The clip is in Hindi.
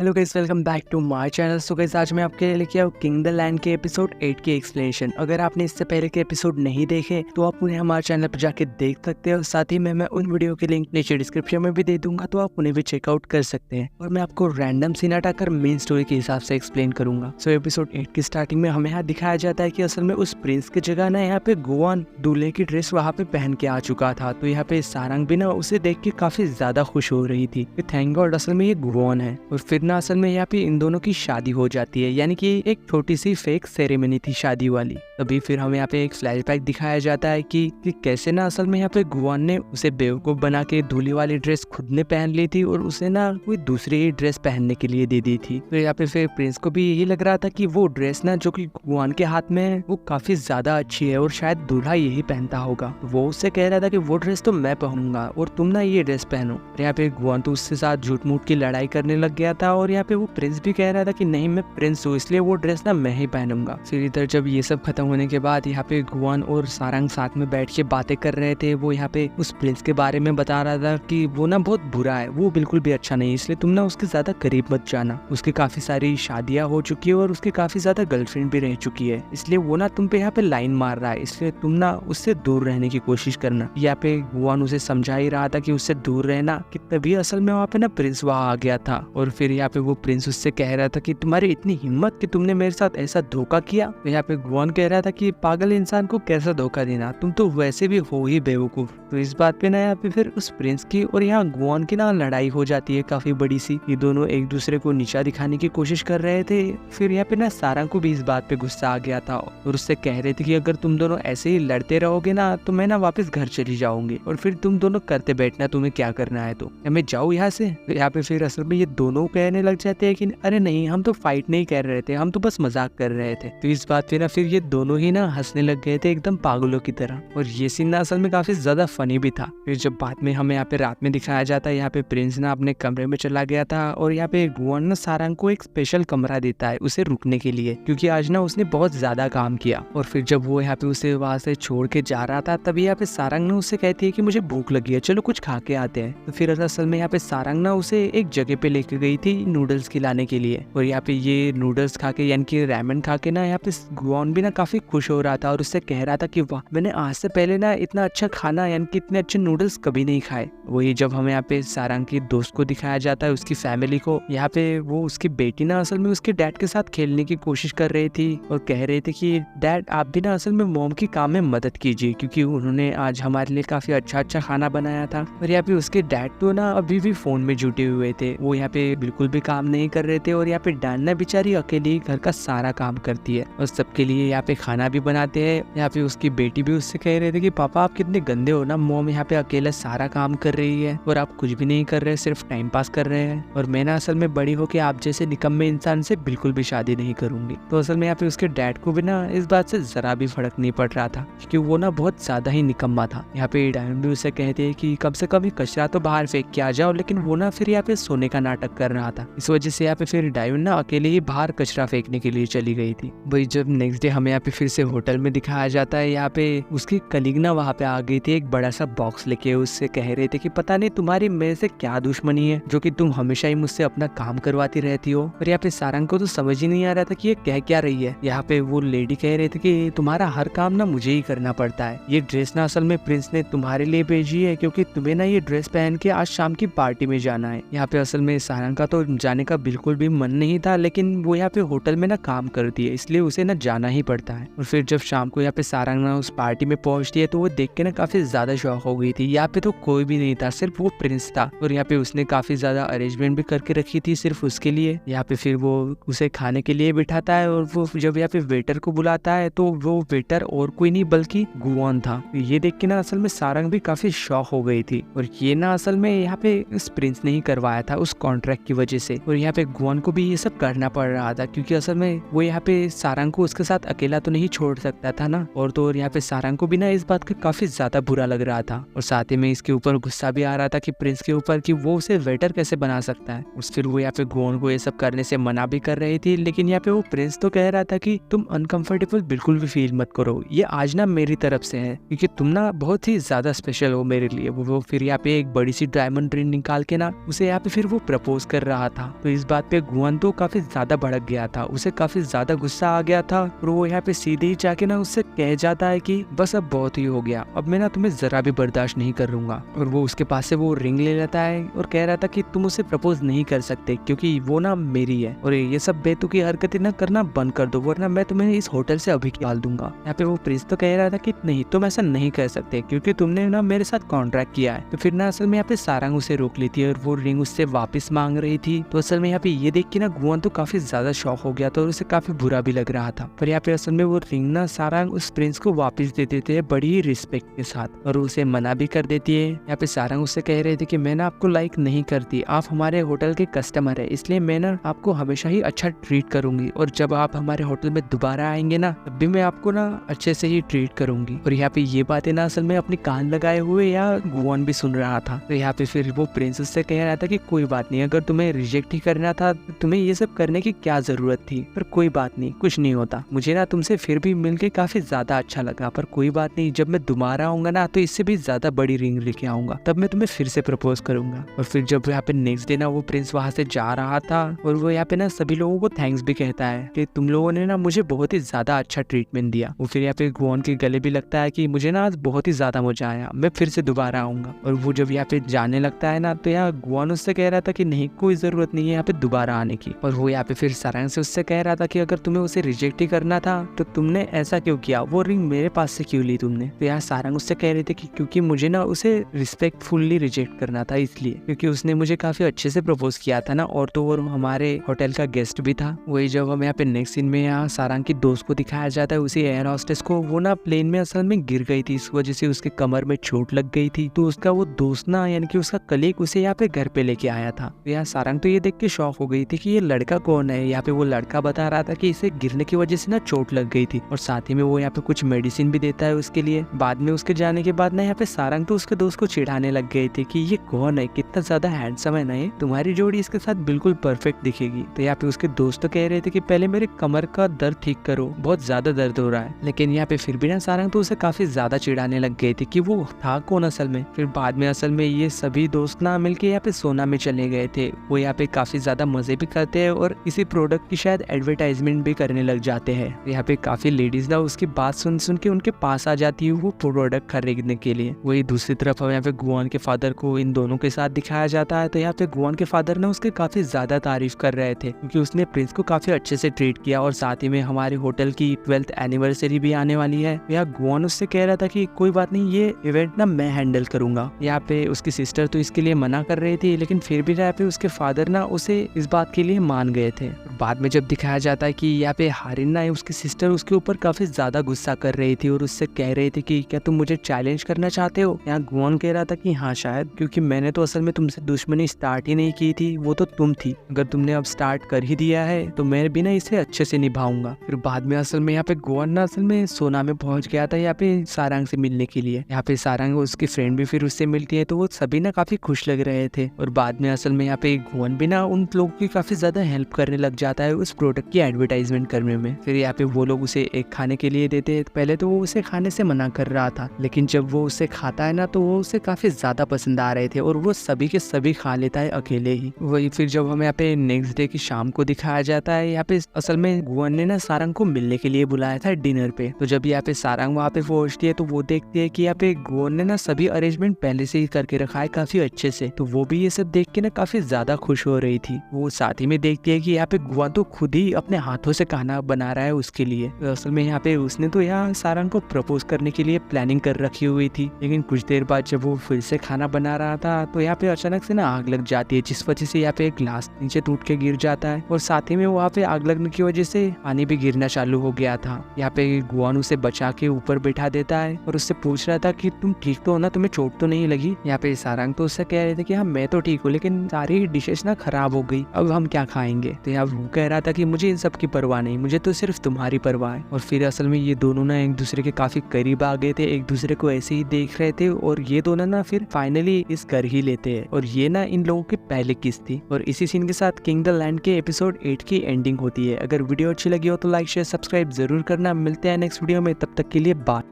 Hello guys, welcome back to my channel. So guys, आज मैं आपके लिए लेके आया किंग द लैंड के एपिसोड 8 की एक्सप्लेनेशन। अगर आपने इससे पहले के एपिसोड नहीं देखे तो आप उन्हें हमारे चैनल पर जाके देख सकते हो। साथ ही में मैं उन वीडियो के लिंक नीचे डिस्क्रिप्शन में भी दे दूंगा, तो आप उन्हें भी चेकआउट कर सकते हैं। और मैं आपको रैंडम सीन हटाकर मेन स्टोरी के हिसाब से एक्सप्लेन करूंगा। सो एपिसोड 8 की स्टार्टिंग में हमें यहाँ दिखाया जाता है कि असल में उस प्रिंस की जगह ना यहाँ पे गुआन दूल्हे की ड्रेस वहाँ पे पहन के आ चुका था। तो यहाँ पे सारंग भी ना उसे देख के काफी ज्यादा खुश हो रही थी। थैंक गॉड असल में ये गुआन है। और फिर ना असल में यहाँ पे इन दोनों की शादी हो जाती है, यानी कि एक छोटी सी फेक सेरेमनी थी शादी वाली। तभी फिर हमें यहाँ पे एक फ्लैशबैक दिखाया जाता है कि कैसे ना असल में यहाँ पे गुआन ने उसे बेवकूफ बना के दूल्हे वाली ड्रेस खुद ने पहन ली थी और उसे ना कोई दूसरी ड्रेस पहनने के लिए दे दी थी। तो यहाँ पे फिर प्रिंस को भी यही लग रहा था कि वो ड्रेस ना जो कि गुआन के हाथ में है वो काफी ज्यादा अच्छी है और शायद दूल्हा यही पहनता होगा। वो उससे कह रहा था कि वो ड्रेस तो मैं पहनूंगा और तुम ना ये ड्रेस पहनो। यहाँ पे गुआन तो उसके साथ झूठ मूठ की लड़ाई करने लग गया था और यहाँ पे वो प्रिंस भी कह रहा था कि नहीं, मैं प्रिंस हूँ इसलिए वो ड्रेस ना मैं ही पहनूंगा। फिर इधर जब ये सब खत्म होने के बाद यहाँ पे गुआन और सारंग साथ में बैठ के बातें कर रहे थे। वो यहाँ पे उस प्रिंस के बारे में बता रहा था कि वो ना बहुत बुरा है, वो बिल्कुल भी अच्छा नहीं, इसलिए तुम ना उसके ज्यादा करीब मत जाना। उसकी काफी सारी शादियां हो चुकी है और उसकी काफी ज्यादा गर्लफ्रेंड भी रह चुकी है, इसलिए वो ना तुम पे यहाँ पे लाइन मार रहा है, इसलिए तुम ना उससे दूर रहने की कोशिश करना। यहाँ पे गुआन उसे समझा ही रहा था कि उससे दूर रहना, कि तभी असल में वहाँ पे ना प्रिंस वहाँ आ गया था। और फिर यहाँ पे वो प्रिंस उससे कह रहा था कि तुम्हारी इतनी हिम्मत कि तुमने मेरे साथ ऐसा धोखा किया। तो यहाँ पे गुआन कह रहा था कि पागल इंसान को कैसा धोखा देना, तुम तो वैसे भी हो ही बेवकूफ। तो इस बात पे ना यहाँ पे फिर उस प्रिंस की और यहाँ गुआन की ना लड़ाई हो जाती है काफी बड़ी सी। ये दोनों एक दूसरे को नीचा दिखाने की कोशिश कर रहे थे। फिर यहाँ पे ना सारंग को भी इस बात पे गुस्सा आ गया था और उससे कह रहे थे कि अगर तुम दोनों ऐसे ही लड़ते रहोगे ना तो मैं ना वापस घर चली जाऊंगी और फिर तुम दोनों करते बैठना तुम्हें क्या करना है, तो मैं जाऊँ यहाँ से। तो यहाँ पे फिर असल में ये दोनों कहने लग जाते हैं कि अरे नहीं, हम तो फाइट नहीं कर रहे थे, हम तो बस मजाक कर रहे थे। तो इस बात पे ना फिर ये दोनों ही ना हंसने लग गए थे एकदम पागलों की तरह। और ये सीन ना असल में काफी ज्यादा फनी भी था। फिर जब बाद में हमें यहाँ पे रात में दिखाया जाता है, यहाँ पे प्रिंस ना अपने कमरे में चला गया था और यहाँ पे गुआन ना सारंग को एक स्पेशल कमरा देता है उसे रुकने के लिए, क्योंकि आज ना उसने बहुत ज्यादा काम किया। और फिर जब वो यहाँ पे उसे वहां से छोड़ के जा रहा था तभी यहाँ पे सारंग ने उससे कहती है कि मुझे भूख लगी है, चलो कुछ खा के आते हैं। तो फिर असल में यहाँ पे सारंग ना उसे एक जगह पे लेके गई थी नूडल्स खिलाने के लिए। और यहाँ पे ये नूडल्स खा के यानी कि रैमन खा के ना यहाँ पे गुआन भी ना काफी खुश हो रहा था और उससे कह रहा था कि वाह, मैंने आज से पहले ना इतना अच्छा खाना यानी कि इतने अच्छे नूडल्स कभी नहीं खाए। वही जब हमें यहाँ पे सारंग की दोस्त को दिखाया जाता है, उसकी फैमिली को, यहाँ पे वो उसकी बेटी ना असल में उसके डैड के साथ खेलने की कोशिश कर रही थी और कह रहे थे कि डैड आप भी ना असल में मॉम की काम में मदद कीजिए, क्योंकि उन्होंने आज हमारे लिए काफी अच्छा खाना बनाया था। और यहाँ पे उसके डैड तो ना अभी भी फोन में जुटे हुए थे, वो यहाँ पे बिल्कुल भी काम नहीं कर रहे थे। और यहाँ पे डान्ना बेचारी अकेली घर का सारा काम करती है और सबके लिए यहाँ पे खाना भी बनाते हैं। यहाँ पे उसकी बेटी भी उससे कह रहे थे कि पापा आप कितने गंदे हो ना, मॉम यहाँ पे अकेला सारा काम कर रही है और आप कुछ भी नहीं कर रहे, सिर्फ टाइम पास कर रहे हैं। और मैं ना असल में बड़ी हो के आप जैसे निकम्मे इंसान से बिल्कुल भी शादी नहीं करूंगी। तो असल में यहाँ पे उसके डैड को भी ना इस बात से जरा भी फर्क नहीं पड़ रहा था, क्योंकि वो ना बहुत ज्यादा ही निकम्मा था। यहाँ पे डायमंड भी उसे कहते हैं कि कम से कम कचरा तो बाहर फेंक के आ जाओ, लेकिन वो ना फिर यहाँ पे सोने का नाटक कर रहा था। इस वजह से यहाँ पे फिर डायमंड ना अकेले ही बाहर कचरा फेंकने के लिए चली गई थी। वही जब नेक्स्ट डे हमें यहाँ पे फिर से होटल में दिखाया जाता है, यहाँ पे उसकी कलीग ना वहाँ पे आ गई थी एक बड़ा सा बॉक्स लेके। उससे कह रहे थे कि पता नहीं तुम्हारी मेरे से क्या दुश्मनी है जो कि तुम हमेशा ही मुझसे अपना काम करवाती रहती हो। और यहाँ पे सारंग को तो समझ ही नहीं आ रहा था कि ये कह क्या रही है। यहाँ पे वो लेडी कह रहे थे कि तुम्हारा हर काम ना मुझे ही करना पड़ता है, ये ड्रेस ना असल में प्रिंस ने तुम्हारे लिए भेजी है क्योंकि तुम्हें ना ये ड्रेस पहन के आज शाम की पार्टी में जाना है। यहाँ पे असल में सारंग का तो जाने का बिल्कुल भी मन नहीं था, लेकिन वो यहाँ पे होटल में ना काम करती है इसलिए उसे ना जाना ही पड़ता है। और फिर जब शाम को यहाँ पे सारंग ना उस पार्टी में पहुंचती है तो वो देख के ना काफी ज्यादा शॉक हो गई थी। यहाँ पे तो कोई भी नहीं था, सिर्फ वो प्रिंस था और यहाँ पे उसने काफी ज्यादा अरेंजमेंट भी करके रखी थी सिर्फ उसके लिए। यहाँ पे फिर वो उसे खाने के लिए बिठाता है और वो जब यहाँ पे वेटर को बुलाता है तो वो वेटर और कोई नहीं बल्कि गुआन था। ये देख के ना असल में सारंग भी काफी शॉक हो गई थी और ये ना असल में यहाँ पे इस प्रिंस ने ही करवाया था उस कॉन्ट्रैक्ट की वजह से। और यहाँ पे गुआन को भी ये सब करना पड़ रहा था, क्योंकि असल में वो यहाँ पे सारंग को उसके साथ अकेला तो नहीं छोड़ सकता था ना। और तो और यहाँ पे सारंग को भी ना इस बात का काफी ज्यादा बुरा लग रहा था, और साथ ही में इसके ऊपर गुस्सा भी आ रहा था कि प्रिंस के ऊपर कि वो उसे वेटर कैसे बना सकता है। फिर वो यहाँ पे गुआन को ये सब करने से मना भी कर रही थी, लेकिन यहाँ पे वो प्रिंस तो कह रहा था कि तुम अनकंफर्टेबल बिल्कुल भी फील मत करो, ये आज ना मेरी तरफ से है, क्योंकि तुम ना बहुत ही ज्यादा स्पेशल हो मेरे लिए। वो फिर यहाँ पे एक बड़ी सी डायमंड रिंग निकाल के ना उसे यहाँ पे फिर वो प्रपोज कर रहा था। तो इस बात पे गुआन तो काफी ज्यादा भड़क गया था, उसे काफी ज्यादा गुस्सा आ गया था, और वो यहाँ पे सीधे ही जाके ना उससे कह जाता है कि बस अब बहुत ही हो गया, अब मैं ना तुम्हें जरा भी बर्दाश्त नहीं कर लूंगा। और वो उसके पास से वो रिंग ले लेता है और कह रहा था कि तुम उसे प्रपोज नहीं कर सकते, क्योंकि वो ना मेरी है, और ये सब बेतुकी हरकतें ना करना बंद कर दो, वरना मैं तुम्हें इस होटल से अभी निकाल दूंगा। यहाँ पे वो प्रिंस तो कह रहा था कि नहीं, तुम ऐसा नहीं कर सकते, क्योंकि तुमने ना मेरे साथ कॉन्ट्रैक्ट किया है। तो फिर ना असल में यहाँ पे सारंग उसे रोक लेती है और वो रिंग उससे वापस मांग रही थी। तो असल में यहाँ पे ये देख के ना गुआन तो काफी ज्यादा शॉक हो गया था और उसे काफी बुरा भी लग रहा था। पर यहाँ पे असल में वो रिंग ना सारंग उस प्रिंस को वापस दे देते हैं बड़ी ही रिस्पेक्ट के साथ, और उसे मना भी कर देती है। यहाँ पे सारंग उससे कह रहे थे कि मैं ना आपको लाइक नहीं करती, आप हमारे होटल के कस्टमर है, इसलिए मैं ना आपको हमेशा ही अच्छा ट्रीट करूंगी, और जब आप हमारे होटल में दोबारा आएंगे ना तब भी मैं आपको ना अच्छे से ही ट्रीट करूंगी। और यहाँ पे ये बातें ना असल में अपने कान लगाए हुए या गुआन भी सुन रहा था। तो यहाँ पे फिर वो प्रिंस से कह रहा था कि कोई बात नहीं, अगर तुम्हें रिजेक्ट ही करना था तो तुम्हें ये सब करने की क्या जरूरत थी, पर कोई बात नहीं, कुछ नहीं होता, मुझे ना तुमसे फिर भी मिलके काफी ज्यादा अच्छा लगा, पर कोई बात नहीं, जब मैं दोबारा आऊंगा ना तो इससे भी ज्यादा बड़ी रिंग लेके आऊंगा, तब मैं तुम्हें फिर से प्रपोज करूंगा। और फिर जब यहाँ पे नेक्स्ट डे ना वो प्रिंस वहां से जा रहा था, और वो यहाँ पे ना सभी लोगों को थैंक्स भी कहता है कि तुम लोगों ने ना मुझे बहुत ही ज्यादा अच्छा ट्रीटमेंट दिया। वो फिर यहाँ पे गुआन के गले भी लगता है कि मुझे ना आज बहुत ही ज्यादा मजा आया, मैं फिर से दोबारा आऊंगा। और वो जब यहाँ पे जाने लगता है ना तो यहाँ गुआन उससे कह रहा था कि नहीं, कोई जरूरत नहीं है यहाँ पे दोबारा आने की। और वो यहाँ पे फिर सारंग से उससे कह रहा था कि अगर तुम्हें उसे रिजेक्ट ही करना था तो तुमने ऐसा क्यों किया, वो रिंग मेरे पास से क्यों ली तुमने। तो यहाँ सारंग उससे कह रहे थे कि क्योंकि मुझे ना उसे रिस्पेक्टफुली रिजेक्ट करना था, इसलिए, क्योंकि उसने मुझे काफी अच्छे से प्रपोज किया था ना, और तो और हमारे होटल का गेस्ट भी था। वही जब हम यहाँ पे नेक्स्ट सीन में यहाँ सारंग की दोस्त को दिखाया जाता है, उसी एयर होस्टेस को, वो ना प्लेन में असल में गिर गई थी, इस वजह से उसके कमर में चोट लग गई थी। तो उसका वो दोस्त ना यानी कि उसका कलीग उसे यहाँ पे घर पे लेके आया था। तो यहाँ सारंग तो ये देख के शॉक हो गई थी कि ये लड़का कौन है। यहाँ पे वो लड़का बता रहा था कि इसे गिरने की वजह से ना चोट लग गई थी, और साथ ही में वो यहाँ पे कुछ मेडिसिन भी देता है उसके लिए। बाद में उसके जाने के बाद ना यहाँ पे सारंग तो उसके दोस्त को चिढ़ाने लग गए थे कि ये कौन है, कितना ज्यादा हैंडसम है ना ये, तुम्हारी जोड़ी इसके साथ बिल्कुल परफेक्ट दिखेगी। तो यहाँ पे उसके दोस्त तो कह रहे थे कि पहले मेरे कमर का दर्द ठीक करो, बहुत ज्यादा दर्द हो रहा है। लेकिन यहाँ पे फिर भी ना सारंग तो उसे काफी ज्यादा चिढ़ाने लग गए थे कि वो था कौन असल में। फिर बाद में असल में ये सभी दोस्त ना मिलके यहाँ पे सोना में चले गए थे। वो यहाँ पे काफी ज्यादा मजे भी करते हैं और इसी प्रोडक्ट की शायद एडवर्टाइजमेंट भी करने लग जाते हैं। यहाँ पे काफी लेडीज ना उसकी बात सुन सुन के उनके पास आ जाती है वो प्रोडक्ट खरीदने के लिए। वही दूसरी तरफ यहाँ पे गुआन के फादर को इन दोनों के साथ दिखाया जाता है। तो यहाँ पे गुआन के फादर ने उसके काफी ज्यादा तारीफ कर रहे थे, क्योंकि उसने प्रिंस को काफी अच्छे से ट्रीट किया, और साथ ही में हमारे होटल की 12th एनिवर्सरी भी आने वाली है। यहाँ गुआन उससे कह रहा था कि कोई बात नहीं, ये इवेंट ना मैं हैंडल करूंगा। यहाँ पे उसकी सिस्टर तो इसके लिए मना कर रही थी, लेकिन फिर भी यहाँ पे उसके फादर ना उसे इस बात के लिए मान गए थे। बाद में जब दिखाया जाता है कि यहाँ पे हारिन ना उसकी सिस्टर उसके ऊपर काफी ज्यादा गुस्सा कर रही थी और उससे कह रही थी कि क्या तुम मुझे चैलेंज करना चाहते हो। यहाँ गुआन कह रहा था कि हाँ शायद, क्योंकि मैंने तो असल में तुमसे दुश्मनी स्टार्ट ही नहीं की थी, वो तो तुम थी। अगर तुमने अब स्टार्ट कर ही दिया है तो मैं भी ना इसे अच्छे से निभाऊंगा। फिर बाद में असल में यहाँ पे गुआन ना असल में सोना में पहुंच गया था यहाँ पे सारंग से मिलने के लिए। यहाँ पे सारंग उसकी फ्रेंड भी फिर उससे मिलती है, तो वो सभी ना काफी खुश लग रहे थे। और बाद में असल में यहाँ पे गुआन भी ना उन लोगों की काफी ज्यादा हेल्प करने लग जाता है उस प्रोडक्ट की एडवर्टाइजमेंट करने में। फिर यहाँ पे वो लोग उसे एक खाने के लिए देते हैं। पहले तो वो उसे खाने से मना कर रहा था, लेकिन जब वो उसे खाता है ना तो वो उसे काफी ज्यादा पसंद आ रहे थे और वो सभी के सभी खा लेता है अकेले ही। वही फिर जब हमें यहाँ पे नेक्स्ट डे की शाम को दिखाया जाता है, यहाँ पे असल में गुआन ने ना सारंग को मिलने के लिए बुलाया था डिनर पे। तो जब यहाँ पे सारंग वहाँ पे पहुंचती है तो वो देखती है कि यहाँ पे गुआन ने ना सभी अरेंजमेंट पहले से ही करके रखा है काफी अच्छे से। तो वो भी ये सब देख के ना काफी ज्यादा खुश हो रही थी। वो साथ ही में देखती है कि यहाँ पे गुआन तो खुद ही अपने हाथों से खाना बना रहा है उसके लिए। तो असल में यहाँ पे उसने तो यहाँ सारंग को प्रपोज करने के लिए प्लानिंग कर रखी हुई थी, लेकिन कुछ देर बाद जब वो फिर से खाना बना रहा था तो यहाँ पे अचानक से ना आग लग जाती है, जिस वजह से यहाँ पे एक ग्लास नीचे टूट के गिर जाता है और साथ ही में वहाँ पे आग लगने की वजह से पानी भी गिरना चालू हो गया था। यहाँ पे गुआन उसे बचा के ऊपर बैठा देता है और उससे पूछ रहा था कि तुम ठीक तो हो ना, तुम्हें चोट तो नहीं लगी। यहाँ पे सारंग तो उससे कह रहे थे कि हाँ मैं तो ठीक हूँ, लेकिन सारी डिशेस ना खराब हो गई, अब हम क्या खाएंगे। तो यहाँ वो कह रहा था कि मुझे इन सब की परवाह नहीं, मुझे तो सिर्फ तुम्हारी परवाह है। और फिर असल में ये दोनों ना एक दूसरे के काफी करीब आ गए थे, एक दूसरे को ऐसे ही देख रहे थे और ये दोनों ना फिर फाइनली इस कर ही लेते हैं। और ये ना इन लोगों की पहली किस थी। और इसी सीन के साथ किंग द लैंड के एपिसोड 8 की एंडिंग होती है। अगर वीडियो अच्छी लगी हो तो लाइक शेयर सब्सक्राइब जरूर करना। मिलते हैं नेक्स्ट वीडियो में, तब तक के लिए बाय।